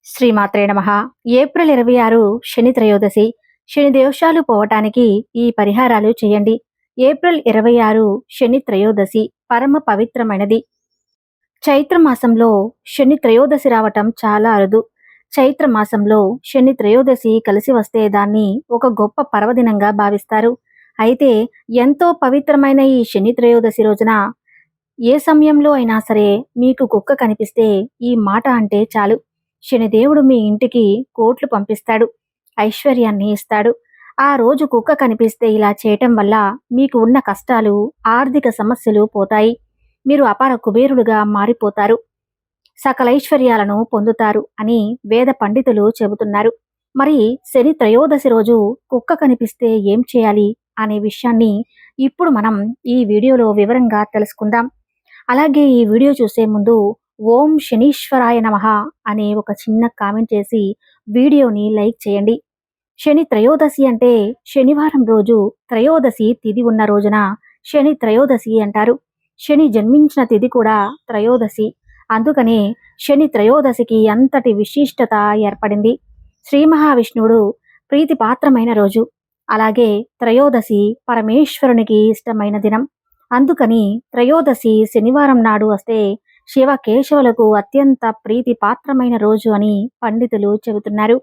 శ్రీమాత్రే నమః. ఏప్రిల్ 26 శని త్రయోదశి. శని దోషాలు పోవటానికి ఈ పరిహారాలు చేయండి. ఏప్రిల్ 26 శని త్రయోదశి పరమ పవిత్రమైనది. చైత్ర మాసంలో శని త్రయోదశి రావటం చాలా అరుదు. చైత్ర మాసంలో శని త్రయోదశి కలిసి వస్తే దాన్ని ఒక గొప్ప పర్వదినంగా భావిస్తారు. అయితే ఎంతో పవిత్రమైన ఈ శని త్రయోదశి రోజున ఏ సమయంలో అయినా సరే మీకు కుక్క కనిపిస్తే ఈ మాట అంటే చాలు, శనిదేవుడు మీ ఇంటికి కోట్లు పంపిస్తాడు, ఐశ్వర్యాన్ని ఇస్తాడు. ఆ రోజు కుక్క కనిపిస్తే ఇలా చేయటం వల్ల మీకు ఉన్న కష్టాలు, ఆర్థిక సమస్యలు పోతాయి. మీరు అపార కుబేరుడుగా మారిపోతారు, సకలైశ్వర్యాలను పొందుతారు అని వేద పండితులు చెబుతున్నారు. మరి శని త్రయోదశి రోజు కుక్క కనిపిస్తే ఏం చేయాలి అనే విషయాన్ని ఇప్పుడు మనం ఈ వీడియోలో వివరంగా తెలుసుకుందాం. అలాగే ఈ వీడియో చూసే ముందు ఓం శనీశ్వరాయ నమః అనే ఒక చిన్న కామెంట్ చేసి వీడియోని లైక్ చేయండి. శని త్రయోదశి అంటే శనివారం రోజు త్రయోదశి తిథి ఉన్న రోజున శని త్రయోదశి అంటారు. శని జన్మించిన తిథి కూడా త్రయోదశి. అందుకనే శని త్రయోదశికి అంతటి విశిష్టత ఏర్పడింది. శ్రీ మహావిష్ణువుడు ప్రీతిపాత్రమైన రోజు. అలాగే త్రయోదశి పరమేశ్వరునికి ఇష్టమైన దినం. అందుకని త్రయోదశి శనివారం నాడు వస్తే శివ కేశవులకు అత్యంత ప్రీతిపాత్రమైన రోజు అని పండితులు చెబుతున్నారు.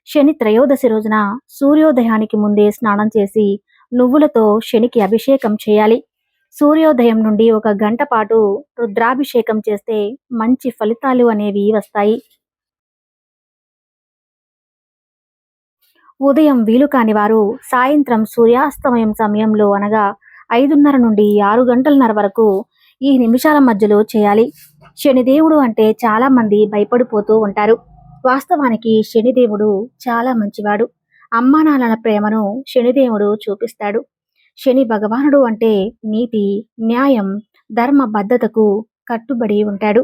శని త్రయోదశి రోజున సూర్యోదయానికి ముందే స్నానం చేసి నువ్వులతో శనికి అభిషేకం చేయాలి. సూర్యోదయం నుండి 1 గంట పాటు రుద్రాభిషేకం చేస్తే మంచి ఫలితాలు అనేవి వస్తాయి. ఉదయం వీలు కాని వారు సాయంత్రం సూర్యాస్తమయం సమయంలో అనగా 5:30 నుండి 6 గంటలన్నర వరకు ఈ నిమిషాల మధ్యలో చేయాలి. శనిదేవుడు అంటే చాలా మంది భయపడిపోతూ ఉంటారు. వాస్తవానికి శనిదేవుడు చాలా మంచివాడు. అమ్మానాన్నల ప్రేమను శనిదేవుడు చూపిస్తాడు. శని భగవానుడు అంటే నీతి, న్యాయం, ధర్మబద్ధతకు కట్టుబడి ఉంటాడు.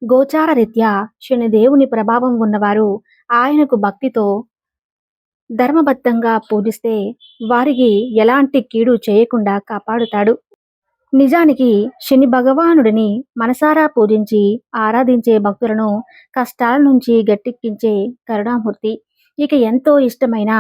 గోచార రీత్యా శనిదేవుని ప్రభావం ఉన్నవారు ఆయనకు భక్తితో ధర్మబద్ధంగా పూజిస్తే వారికి ఎలాంటి కీడు చేయకుండా కాపాడుతాడు. నిజానికి శని భగవానుడిని మనసారా పూజించి ఆరాధించే భక్తులను కష్టాల నుంచి గట్టెక్కించే కరుణామూర్తి. ఇక ఎంతో ఇష్టమైన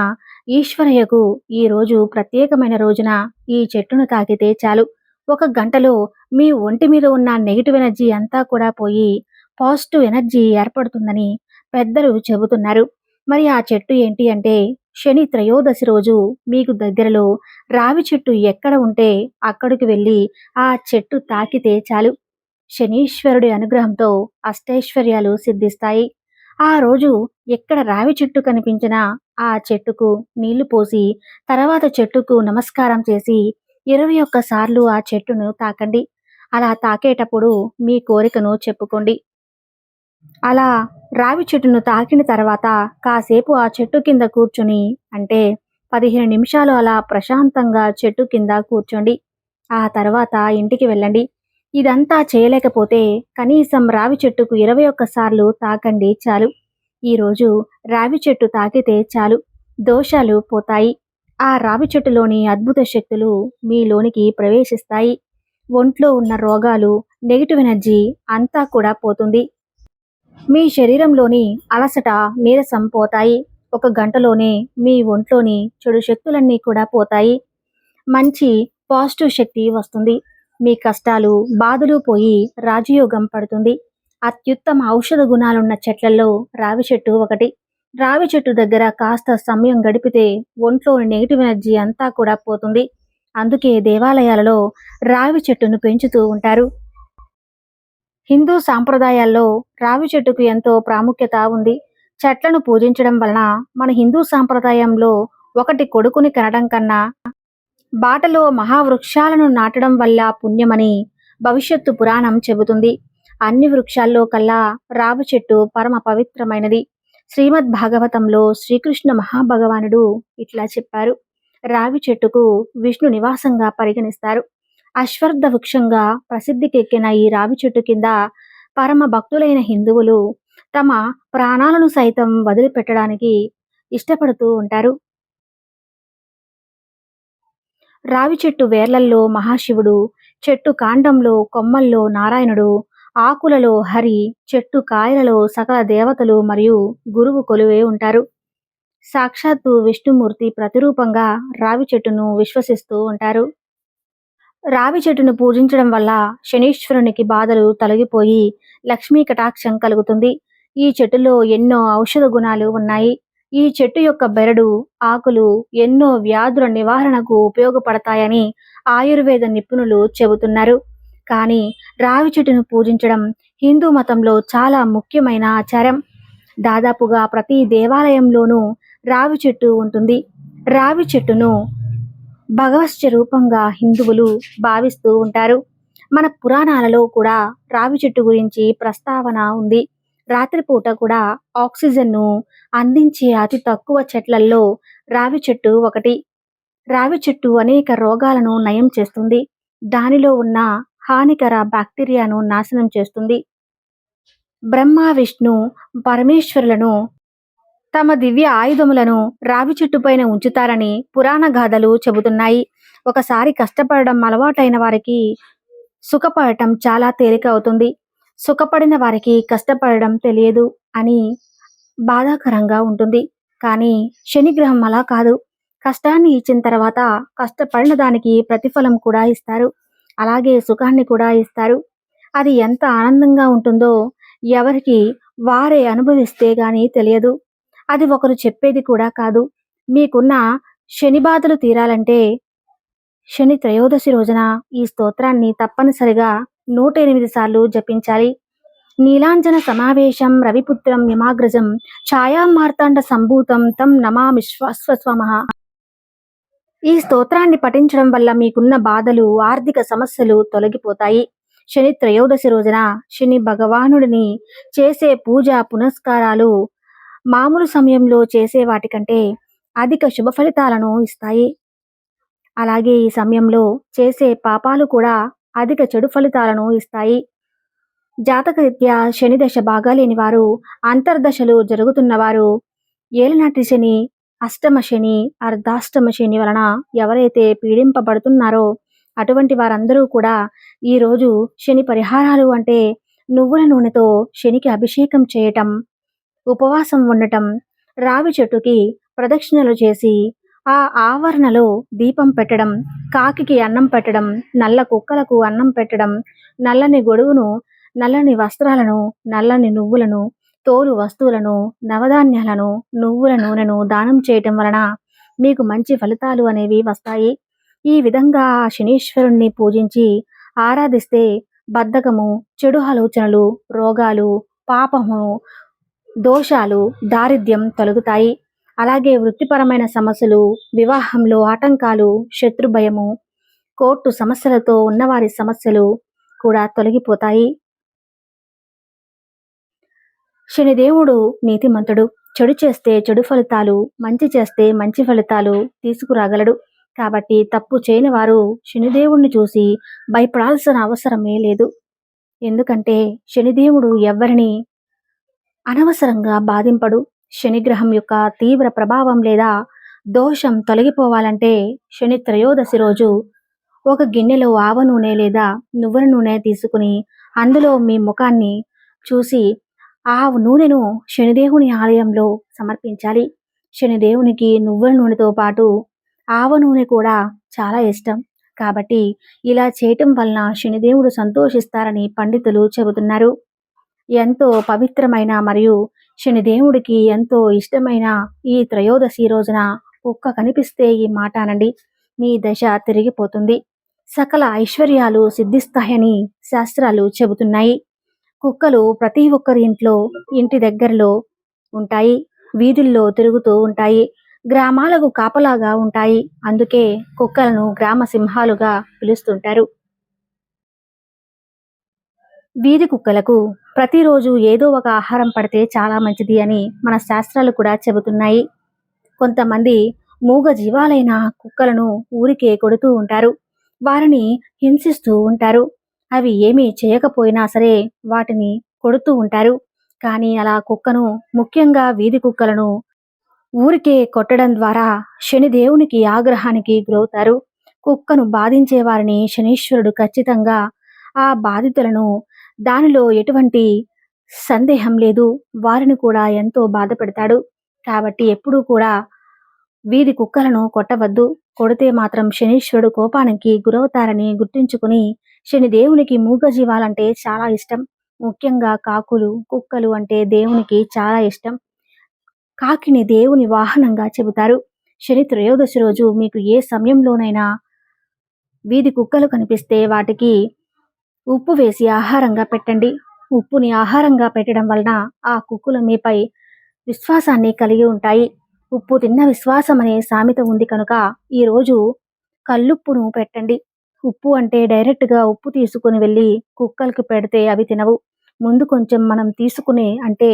ఈశ్వరయ్యకు ఈ రోజు ప్రత్యేకమైన రోజున ఈ చెట్టును తాకితే చాలు, 1 గంటలో మీ ఒంటి మీద ఉన్న నెగిటివ్ ఎనర్జీ అంతా కూడా పోయి పాజిటివ్ ఎనర్జీ ఏర్పడుతుందని పెద్దలు చెబుతున్నారు. మరి ఆ చెట్టు ఏంటి అంటే శని త్రయోదశి రోజు మీకు దగ్గరలో రావి చెట్టు ఎక్కడ ఉంటే అక్కడికి వెళ్ళి ఆ చెట్టు తాకితే చాలు, శనీశ్వరుడి అనుగ్రహంతో అష్టైశ్వర్యాలు సిద్ధిస్తాయి. ఆ రోజు ఎక్కడ రావి చెట్టు కనిపించినా ఆ చెట్టుకు నీళ్లు పోసి తర్వాత చెట్టుకు నమస్కారం చేసి 21 సార్లు ఆ చెట్టును తాకండి. అలా తాకేటప్పుడు మీ కోరికను చెప్పుకోండి. అలా రావి చెట్టును తాకిన తర్వాత కాసేపు ఆ చెట్టు కింద కూర్చుని అంటే 15 నిమిషాలు అలా ప్రశాంతంగా చెట్టు కింద కూర్చోండి. ఆ తర్వాత ఇంటికి వెళ్ళండి. ఇదంతా చేయలేకపోతే కనీసం రావి చెట్టుకు 21 సార్లు తాకండి చాలు. ఈరోజు రావి చెట్టు తాకితే చాలు, దోషాలు పోతాయి. ఆ రావి చెట్టులోని అద్భుత శక్తులు మీలోనికి ప్రవేశిస్తాయి. ఒంట్లో ఉన్న రోగాలు, నెగిటివ్ ఎనర్జీ అంతా కూడా పోతుంది. మీ శరీరంలోని అలసట, నీరసం పోతాయి. 1 గంటలోనే మీ ఒంట్లోని చెడు శక్తులన్నీ కూడా పోతాయి. మంచి పాజిటివ్ శక్తి వస్తుంది. మీ కష్టాలు, బాధలు పోయి రాజయోగం పడుతుంది. అత్యుత్తమ ఔషధ గుణాలున్న చెట్లలో రావి చెట్టు ఒకటి. రావి చెట్టు దగ్గర కాస్త సమయం గడిపితే ఒంట్లోని నెగిటివ్ ఎనర్జీ అంతా కూడా పోతుంది. అందుకే దేవాలయాలలో రావి చెట్టును పెంచుతూ ఉంటారు. హిందూ సాంప్రదాయాల్లో రావి చెట్టుకు ఎంతో ప్రాముఖ్యత ఉంది. చెట్లను పూజించడం వలన మన హిందూ సాంప్రదాయంలో ఒకటి కొడుకుని కనడం కన్నా బాటలో మహావృక్షాలను నాటడం వల్ల పుణ్యమని భవిష్యత్తు పురాణం చెబుతుంది. అన్ని వృక్షాల్లో కల్లా రావి చెట్టు పరమ పవిత్రమైనది. శ్రీమద్ భాగవతంలో శ్రీకృష్ణ మహాభగవానుడు ఇట్లా చెప్పారు. రావి చెట్టుకు విష్ణు నివాసంగా పరిగణిస్తారు. అశ్వత్థ వృక్షంగా ప్రసిద్ధికెక్కిన ఈ రావి చెట్టు కింద పరమ భక్తులైన హిందువులు తమ ప్రాణాలను సైతం వదిలిపెట్టడానికి ఇష్టపడుతూ ఉంటారు. రావి చెట్టు వేర్లల్లో మహాశివుడు, చెట్టు కాండంలో కొమ్మల్లో నారాయణుడు, ఆకులలో హరి, చెట్టు కాయలలో సకల దేవతలు మరియు గురువు కొలువై ఉంటారు. సాక్షాత్తు విష్ణుమూర్తి ప్రతిరూపంగా రావి చెట్టును విశ్వసిస్తూ ఉంటారు. రావి చెట్టును పూజించడం వల్ల శనీశ్వరునికి బాధలు తొలగిపోయి లక్ష్మీ కటాక్షం కలుగుతుంది. ఈ చెట్టులో ఎన్నో ఔషధ గుణాలు ఉన్నాయి. ఈ చెట్టు యొక్క బెరడు, ఆకులు ఎన్నో వ్యాధుల నివారణకు ఉపయోగపడతాయని ఆయుర్వేద నిపుణులు చెబుతున్నారు. కానీ రావి చెట్టును పూజించడం హిందూ మతంలో చాలా ముఖ్యమైన ఆచారం. దాదాపుగా ప్రతి దేవాలయంలోనూ రావి చెట్టు ఉంటుంది. రావి చెట్టును భగవత్ రూపంగా హిందువులు భావిస్తూ ఉంటారు. మన పురాణాలలో కూడా రావి చెట్టు గురించి ప్రస్తావన ఉంది. రాత్రిపూట కూడా ఆక్సిజన్ను అందించే అతి తక్కువ చెట్లల్లో రావి చెట్టు ఒకటి. రావి చెట్టు అనేక రోగాలను నయం చేస్తుంది. దానిలో ఉన్న హానికర బ్యాక్టీరియాను నాశనం చేస్తుంది. బ్రహ్మ, విష్ణు, పరమేశ్వరులను తమ దివ్య ఆయుధములను రావి చెట్టుపైన ఉంచుతారని పురాణ గాథలు చెబుతున్నాయి. ఒకసారి కష్టపడడం అలవాటైన వారికి సుఖపడటం చాలా తేలిక అవుతుంది. సుఖపడిన వారికి కష్టపడడం తెలియదు అని బాధాకరంగా ఉంటుంది. కానీ శనిగ్రహం అలా కాదు. కష్టాన్ని ఇచ్చిన తర్వాత కష్టపడిన దానికి ప్రతిఫలం కూడా ఇస్తారు. అలాగే సుఖాన్ని కూడా ఇస్తారు. అది ఎంత ఆనందంగా ఉంటుందో ఎవరికి వారే అనుభవిస్తే గాని తెలియదు. అది ఒకరు చెప్పేది కూడా కాదు. మీకున్న శని బాధలు తీరాలంటే శని త్రయోదశి రోజున ఈ స్తోత్రాన్ని తప్పనిసరిగా 108 సార్లు జపించాలి. నీలాంజన సమావేశం రవిపుత్రం యమాగ్రజం ఛాయాం మార్తాండ సంభూతం తం నమామి శ్వస్వమః. ఈ స్తోత్రాన్ని పఠించడం వల్ల మీకున్న బాధలు, ఆర్థిక సమస్యలు తొలగిపోతాయి. శని త్రయోదశి రోజున శని భగవానుడిని చేసే పూజ పునస్కారాలు మామూలు సమయంలో చేసే వాటికంటే అధిక శుభ ఫలితాలను ఇస్తాయి. అలాగే ఈ సమయంలో చేసే పాపాలు కూడా అధిక చెడు ఫలితాలను ఇస్తాయి. జాతకరీత్యా శని దశ బాగాలేని వారు, అంతర్దశలు జరుగుతున్నవారు, ఏలినాటి శని, అష్టమ శని, అర్ధాష్టమ శని వలన ఎవరైతే పీడింపబడుతున్నారో అటువంటి వారందరూ కూడా ఈరోజు శని పరిహారాలు అంటే నువ్వుల నూనెతో శనికి అభిషేకం చేయటం, ఉపవాసం ఉండటం, రావి చెట్టుకి ప్రదక్షిణలు చేసి ఆ ఆవరణలో దీపం పెట్టడం, కాకికి అన్నం పెట్టడం, నల్ల కుక్కలకు అన్నం పెట్టడం, నల్లని గొడుగును, నల్లని వస్త్రాలను, నల్లని నువ్వులను, తోలు వస్తువులను, నవధాన్యాలను, నువ్వుల నూనెను దానం చేయటం వలన మీకు మంచి ఫలితాలు అనేవి వస్తాయి. ఈ విధంగా ఆ శనీశ్వరుణ్ణి పూజించి ఆరాధిస్తే బద్ధకము, చెడు ఆలోచనలు, రోగాలు, పాపము, దోషాలు, దారిద్ర్యం తొలగుతాయి. అలాగే వృత్తిపరమైన సమస్యలు, వివాహంలో ఆటంకాలు, శత్రుభయము, కోర్టు సమస్యలతో ఉన్నవారి సమస్యలు కూడా తొలగిపోతాయి. శనిదేవుడు నీతిమంతుడు. చెడు చేస్తే చెడు ఫలితాలు, మంచి చేస్తే మంచి ఫలితాలు తీసుకురాగలడు. కాబట్టి తప్పు చేయని వారు శనిదేవుణ్ణి చూసి భయపడాల్సిన అవసరమే లేదు. ఎందుకంటే శనిదేవుడు ఎవ్వరిని అనవసరంగా బాధింపడు. శనిగ్రహం యొక్క తీవ్ర ప్రభావం లేదా దోషం తొలగిపోవాలంటే శని త్రయోదశి రోజు ఒక గిన్నెలో ఆవ నూనె లేదా నువ్వుల నూనె తీసుకుని అందులో మీ ముఖాన్ని చూసి ఆ నూనెను శనిదేవుని ఆలయంలో సమర్పించాలి. శనిదేవునికి నువ్వుల నూనెతో పాటు ఆవ నూనె కూడా చాలా ఇష్టం. కాబట్టి ఇలా చేయటం వలన శనిదేవుడు సంతోషిస్తారని పండితులు చెబుతున్నారు. ఎంతో పవిత్రమైన మరియు శనిదేవుడికి ఎంతో ఇష్టమైన ఈ త్రయోదశి రోజున కుక్క కనిపిస్తే ఈ మాట అనండి. మీ దశ తిరిగిపోతుంది. సకల ఐశ్వర్యాలు సిద్ధిస్తాయని శాస్త్రాలు చెబుతున్నాయి. కుక్కలు ప్రతి ఒక్కరి ఇంటి దగ్గరలో ఉంటాయి. వీధుల్లో తిరుగుతూ ఉంటాయి. గ్రామాలకు కాపలాగా ఉంటాయి. అందుకే కుక్కలను గ్రామ సింహాలుగా పిలుస్తుంటారు. వీధి కుక్కలకు ప్రతిరోజు ఏదో ఒక ఆహారం పడితే చాలా మంచిది అని మన శాస్త్రాలు కూడా చెబుతున్నాయి. కొంతమంది మూగ జీవాలైన కుక్కలను ఊరికే కొడుతూ ఉంటారు. వారిని హింసిస్తూ ఉంటారు. అవి ఏమీ చేయకపోయినా సరే వాటిని కొడుతూ ఉంటారు. కానీ అలా కుక్కను, ముఖ్యంగా వీధి కుక్కలను ఊరికే కొట్టడం ద్వారా శనిదేవునికి ఆగ్రహానికి గురవుతారు. కుక్కను బాధించే వారిని శనీశ్వరుడు ఖచ్చితంగా ఆ బాధితులను దానిలో ఎటువంటి సందేహం లేదు. వారిని కూడా ఎంతో బాధపెడతాడు. కాబట్టి ఎప్పుడూ కూడా వీధి కుక్కలను కొట్టవద్దు. కొడితే మాత్రం శనీశ్వరుడు కోపానికి గురవుతారని గుర్తుంచుకుని, శనిదేవునికి మూగజీవాలంటే చాలా ఇష్టం. ముఖ్యంగా కాకులు, కుక్కలు అంటే దేవునికి చాలా ఇష్టం. కాకిని దేవుని వాహనంగా చెబుతారు. శని త్రయోదశి రోజు మీకు ఏ సమయంలోనైనా వీధి కుక్కలు కనిపిస్తే వాటికి ఉప్పు వేసి ఆహారంగా పెట్టండి. ఉప్పుని ఆహారంగా పెట్టడం వలన ఆ కుక్కలు మీపై విశ్వాసాన్ని కలిగి ఉంటాయి. ఉప్పు తిన్న విశ్వాసం అనే సామెత ఉంది కనుక ఈరోజు కల్లుప్పును పెట్టండి. ఉప్పు అంటే డైరెక్ట్గా ఉప్పు తీసుకుని వెళ్ళి కుక్కలకు పెడితే అవి తినవు. ముందు కొంచెం మనం తీసుకునే అంటే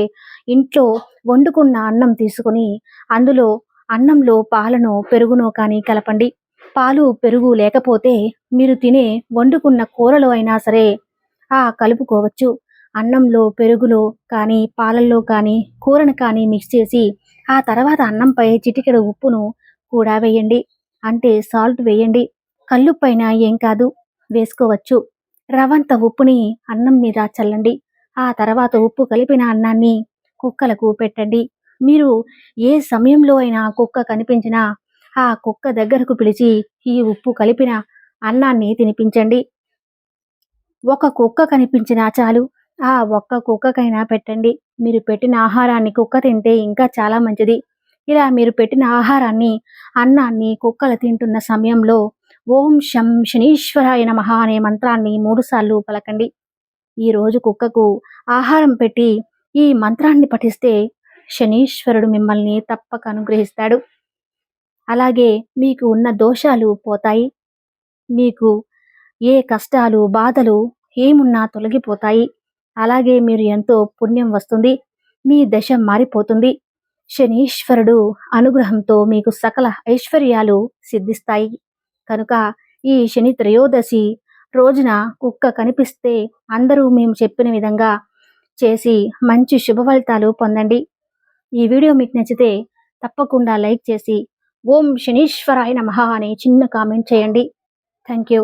ఇంట్లో వండుకున్న అన్నం తీసుకుని అందులో అన్నంలో పాలను పెరుగునో కానీ కలపండి. పాలు పెరుగు లేకపోతే మీరు తినే వండుకున్న కూరలో అయినా సరే కలుపుకోవచ్చు. అన్నంలో పెరుగులో కానీ పాలల్లో కానీ కూరను కానీ మిక్స్ చేసి ఆ తర్వాత అన్నంపై చిటికెడు ఉప్పును కూడా వేయండి. అంటే సాల్ట్ వేయండి. కల్లుప్పైనా ఏం కాదు, వేసుకోవచ్చు. రవంత ఉప్పుని అన్నం మీద చల్లండి. ఆ తర్వాత ఉప్పు కలిపిన అన్నాన్ని కుక్కలకు పెట్టండి. మీరు ఏ సమయంలో అయినా కుక్క కనిపించినా ఆ కుక్క దగ్గరకు పిలిచి ఈ ఉప్పు కలిపిన అన్నాన్ని తినిపించండి. ఒక కుక్క కనిపించినా చాలు, ఆ ఒక్క కుక్కకైనా పెట్టండి. మీరు పెట్టిన ఆహారాన్ని కుక్క తింటే ఇంకా చాలా మంచిది. ఇలా మీరు పెట్టిన ఆహారాన్ని, అన్నాన్ని కుక్కలు తింటున్న సమయంలో ఓం శం శనీశ్వరాయ నమః అనే మంత్రాన్ని 3 సార్లు పలకండి. ఈరోజు కుక్కకు ఆహారం పెట్టి ఈ మంత్రాన్ని పఠిస్తే శనీశ్వరుడు మిమ్మల్ని తప్పక అనుగ్రహిస్తాడు. అలాగే మీకు ఉన్న దోషాలు పోతాయి. మీకు ఏ కష్టాలు, బాధలు ఏమున్నా తొలగిపోతాయి. అలాగే మీరు ఎంతో పుణ్యం వస్తుంది. మీ దశ మారిపోతుంది. శనీశ్వరుడు అనుగ్రహంతో మీకు సకల ఐశ్వర్యాలు సిద్ధిస్తాయి. కనుక ఈ శని త్రయోదశి రోజున కుక్క కనిపిస్తే అందరూ మేము చెప్పిన విధంగా చేసి మంచి శుభ ఫలితాలు పొందండి. ఈ వీడియో మీకు నచ్చితే తప్పకుండా లైక్ చేసి ఓం శనీశ్వరాయ నమః అని చిన్న కామెంట్ చేయండి. Thank you.